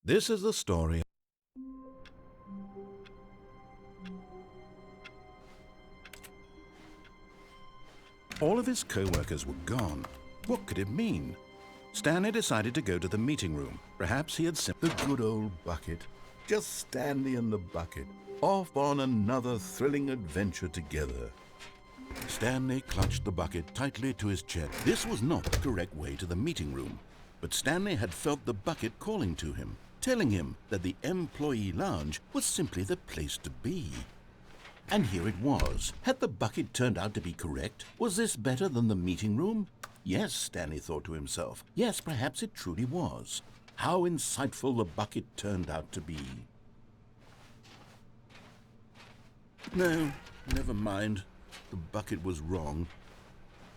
This is the story. All of his co-workers were gone. What could it mean? Stanley decided to go to the meeting room. Perhaps he had The good old bucket. Just Stanley and the bucket. Off on another thrilling adventure together. Stanley clutched the bucket tightly to his chest. This was not the correct way to the meeting room, but Stanley had felt the bucket calling to him, telling him that the employee lounge was simply the place to be. And here it was. Had the bucket turned out to be correct? Was this better than the meeting room? Yes, Stanley thought to himself. Yes, perhaps it truly was. How insightful the bucket turned out to be. No, never mind. The bucket was wrong.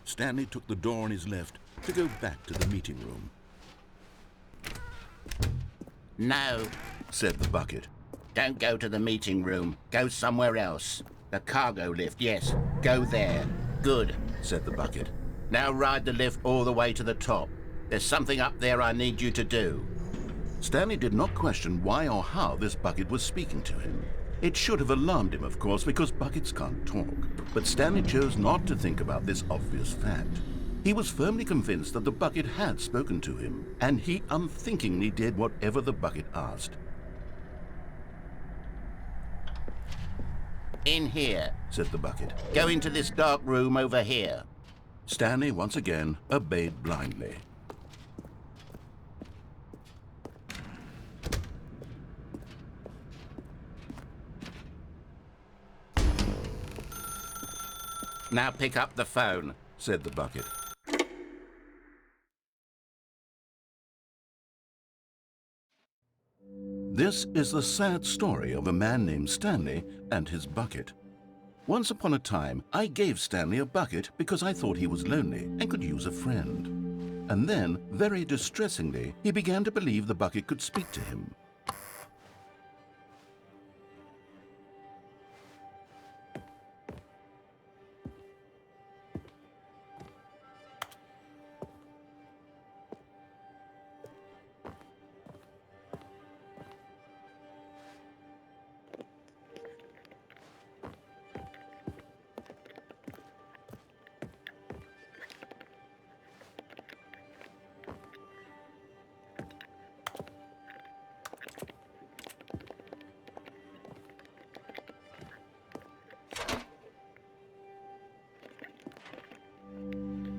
Stanley took the door on his left to go back to the meeting room. No, Said the bucket. don't go to the meeting room. Go somewhere else. The cargo lift, yes. Go there. Good. Said the bucket. Now ride the lift all the way to the top. There's something up there I need you to do. Stanley did not question why or how this bucket was speaking to him. It should have alarmed him, of course, because buckets can't talk. But Stanley chose not to think about this obvious fact. He was firmly convinced that the bucket had spoken to him, and he unthinkingly did whatever the bucket asked. In here. Said the bucket. Go into this dark room over here. Stanley once again obeyed blindly. Now pick up the phone. Said the bucket. This is the sad story of a man named Stanley and his bucket. Once upon a time, I gave Stanley a bucket because I thought he was lonely and could use a friend. And then, very distressingly, he began to believe the bucket could speak to him.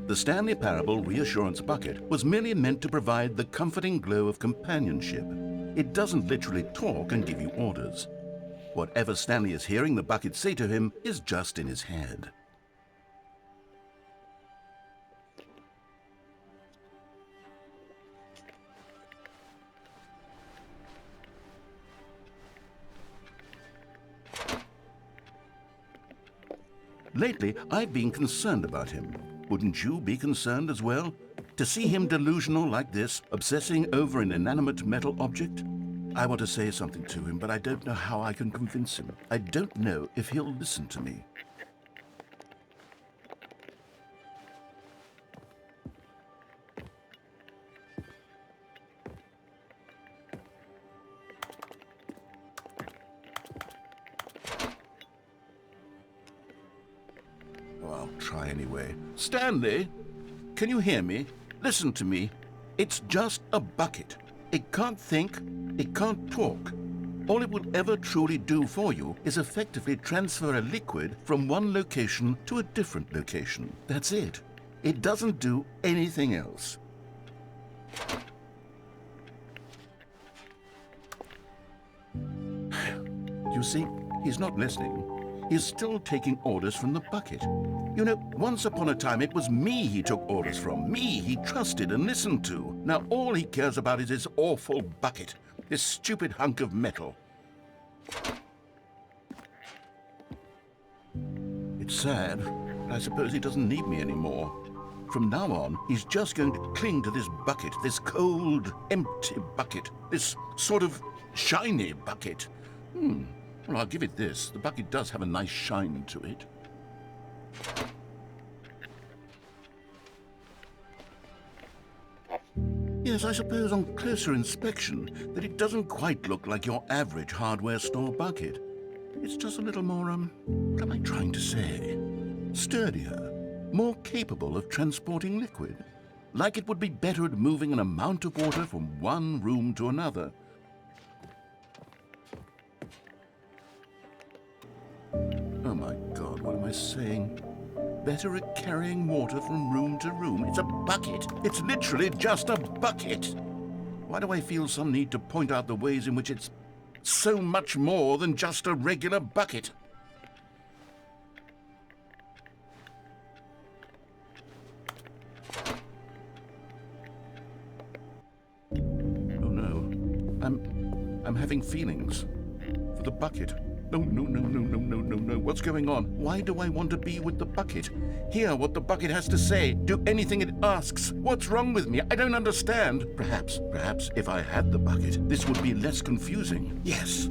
The Stanley Parable Reassurance Bucket was merely meant to provide the comforting glow of companionship. It doesn't literally talk and give you orders. Whatever Stanley is hearing the bucket say to him is just in his head. Lately, I've been concerned about him. Wouldn't you be concerned as well? To see him delusional like this, obsessing over an inanimate metal object? I want to say something to him, but I don't know how I can convince him. I don't know if he'll listen to me. I'll try anyway. Stanley, can you hear me? Listen to me. It's just a bucket. It can't think, it can't talk. All it will ever truly do for you is effectively transfer a liquid from one location to a different location. That's it. It doesn't do anything else. You see, he's not listening. He's still taking orders from the bucket. You know, once upon a time it was me he took orders from, me he trusted and listened to. Now all he cares about is his awful bucket, this stupid hunk of metal. It's sad, but I suppose he doesn't need me anymore. From now on, he's just going to cling to this bucket, this cold, empty bucket, this sort of shiny bucket. Well, I'll give it this. The bucket does have a nice shine to it. Yes, I suppose on closer inspection that it doesn't quite look like your average hardware store bucket. It's just a little more, what am I trying to say? Sturdier, more capable of transporting liquid. Like it would be better at moving an amount of water from one room to another. Oh my God, what am I saying? Better at carrying water from room to room. It's a bucket. It's literally just a bucket. Why do I feel some need to point out the ways in which it's so much more than just a regular bucket? Oh no, I'm having feelings for the bucket. No, no, no, no, no, no, no, no. What's going on? Why do I want to be with the bucket? Hear what the bucket has to say. Do anything it asks. What's wrong with me? I don't understand. Perhaps if I had the bucket, this would be less confusing. Yes,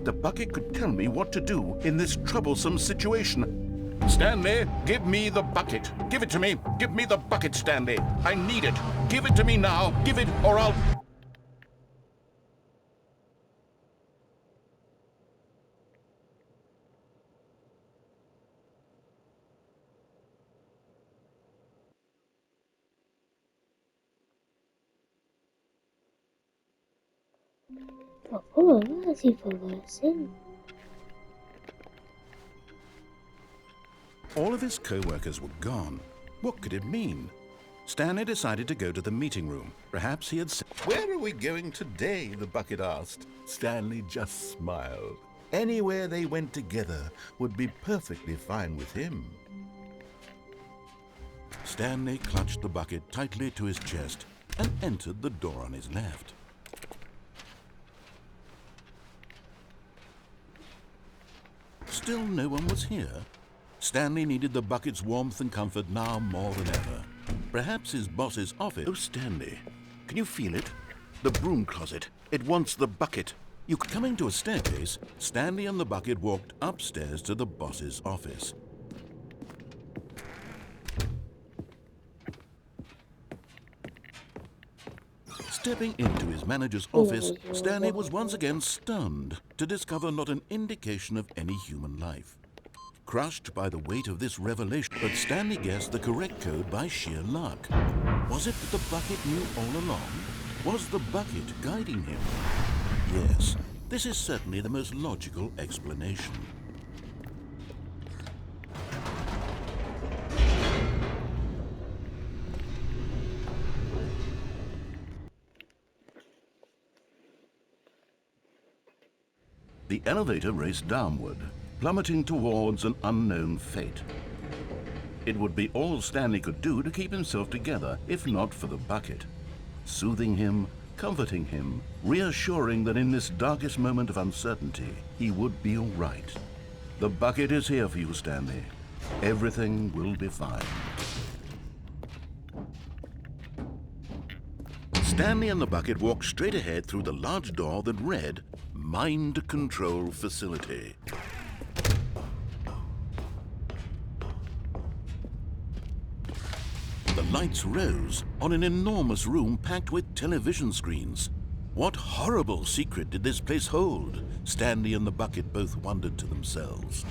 the bucket could tell me what to do in this troublesome situation. Stanley, give me the bucket. Give it to me. Give me the bucket, Stanley. I need it. Give it to me now. Give it or I'll... All of his co-workers were gone. What could it mean? Stanley decided to go to the meeting room. Perhaps he had said... Where are we going today? The bucket asked. Stanley just smiled. Anywhere they went together would be perfectly fine with him. Stanley clutched the bucket tightly to his chest and entered the door on his left. Still no one was here. Stanley needed the bucket's warmth and comfort now more than ever. Perhaps his boss's office... Oh, Stanley, can you feel it? The broom closet. It wants the bucket. Coming to a staircase, Stanley and the bucket walked upstairs to the boss's office. Stepping into his manager's office, Stanley was once again stunned to discover not an indication of any human life. Crushed by the weight of this revelation, but Stanley guessed the correct code by sheer luck. Was it that the bucket knew all along? Was the bucket guiding him? Yes, this is certainly the most logical explanation. The elevator raced downward, plummeting towards an unknown fate. It would be all Stanley could do to keep himself together, if not for the bucket. Soothing him, comforting him, reassuring that in this darkest moment of uncertainty, he would be all right. The bucket is here for you, Stanley. Everything will be fine. Stanley and the bucket walked straight ahead through the large door that read, Mind Control Facility. The lights rose on an enormous room packed with television screens. What horrible secret did this place hold? Stanley and the bucket both wondered to themselves.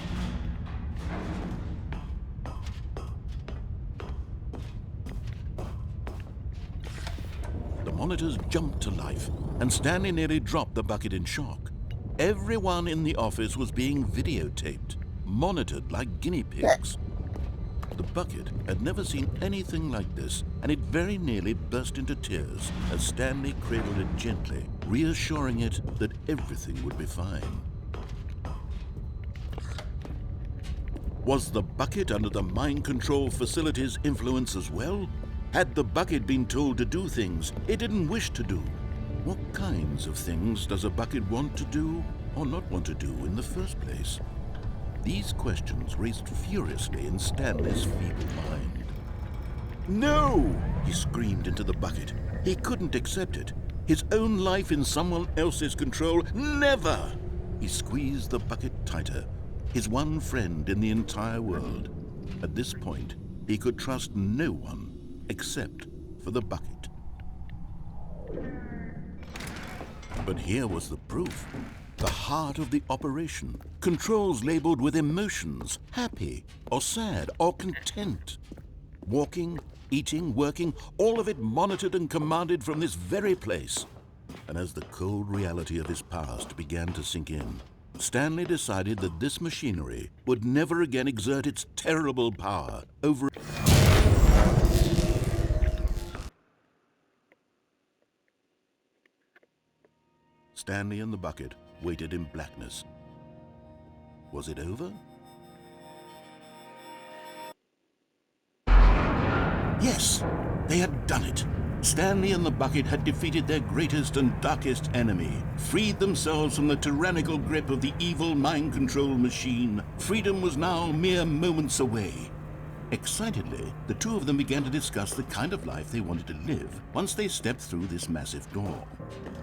The monitors jumped to life, and Stanley nearly dropped the bucket in shock. Everyone in the office was being videotaped, monitored like guinea pigs. The bucket had never seen anything like this, and it very nearly burst into tears as Stanley cradled it gently, reassuring it that everything would be fine. Was the bucket under the mind control facility's influence as well? Had the bucket been told to do things it didn't wish to do? What kinds of things does a bucket want to do or not want to do in the first place? These questions raced furiously in Stanley's feeble mind. No! He screamed into the bucket. He couldn't accept it. His own life in someone else's control, never! He squeezed the bucket tighter, his one friend in the entire world. At this point, he could trust no one except for the bucket. But here was the proof. The heart of the operation. Controls labeled with emotions, happy or sad or content. Walking, eating, working, all of it monitored and commanded from this very place. And as the cold reality of his past began to sink in, Stanley decided that this machinery would never again exert its terrible power over... Stanley and the bucket waited in blackness. Was it over? Yes, they had done it. Stanley and the bucket had defeated their greatest and darkest enemy, freed themselves from the tyrannical grip of the evil mind control machine. Freedom was now mere moments away. Excitedly, the two of them began to discuss the kind of life they wanted to live once they stepped through this massive door.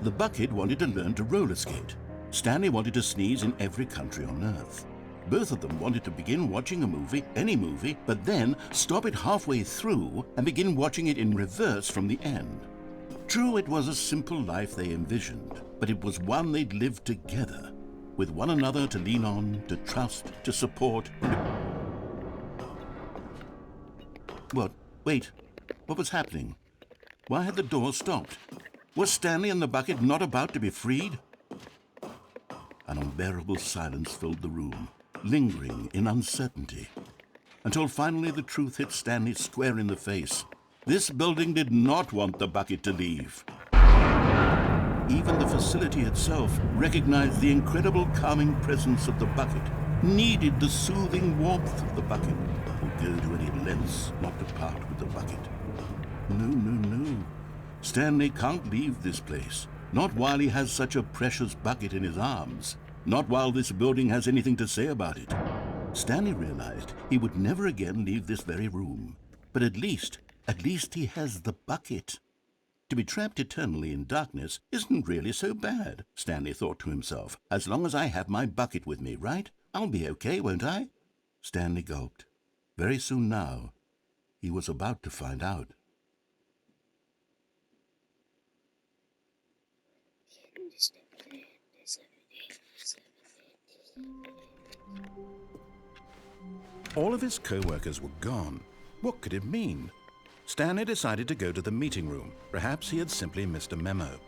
The bucket wanted to learn to roller skate. Stanley wanted to sneeze in every country on Earth. Both of them wanted to begin watching a movie, any movie, but then stop it halfway through and begin watching it in reverse from the end. True, it was a simple life they envisioned, but it was one they'd lived together, with one another to lean on, to trust, to support. What? Wait. What was happening? Why had the door stopped? Was Stanley and the bucket not about to be freed? An unbearable silence filled the room, lingering in uncertainty, until finally the truth hit Stanley square in the face. This building did not want the bucket to leave. Even the facility itself recognized the incredible calming presence of the bucket, needed the soothing warmth of the bucket, would go to any lengths not to part with the bucket. No. Stanley can't leave this place, not while he has such a precious bucket in his arms, not while this building has anything to say about it. Stanley realized he would never again leave this very room, but at least he has the bucket. To be trapped eternally in darkness isn't really so bad, Stanley thought to himself. As long as I have my bucket with me, right? I'll be okay, won't I? Stanley gulped. Very soon now, he was about to find out. All of his co-workers were gone. What could it mean? Stanley decided to go to the meeting room. Perhaps he had simply missed a memo.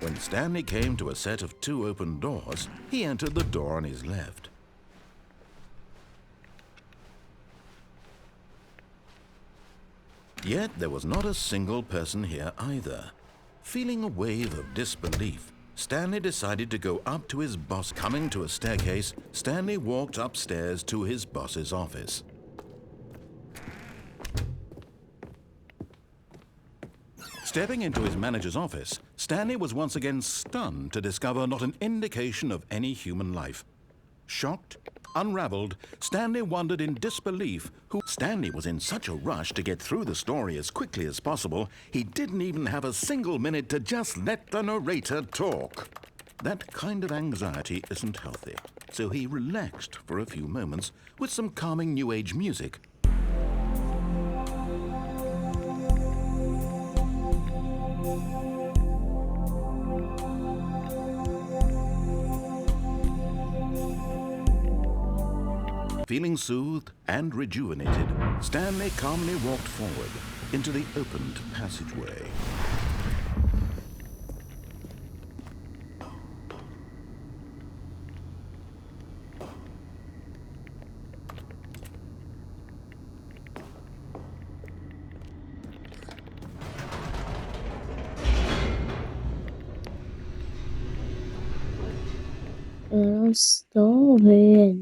When Stanley came to a set of 2 open doors, he entered the door on his left. Yet there was not a single person here either. Feeling a wave of disbelief, Stanley decided to go up to his boss. Coming to a staircase, Stanley walked upstairs to his boss's office. Stepping into his manager's office, Stanley was once again stunned to discover not an indication of any human life. Shocked, unraveled, Stanley wondered in disbelief who... Stanley was in such a rush to get through the story as quickly as possible, he didn't even have a single minute to just let the narrator talk. That kind of anxiety isn't healthy, so he relaxed for a few moments with some calming New Age music. Feeling soothed and rejuvenated, Stanley calmly walked forward into the opened passageway. Stop it.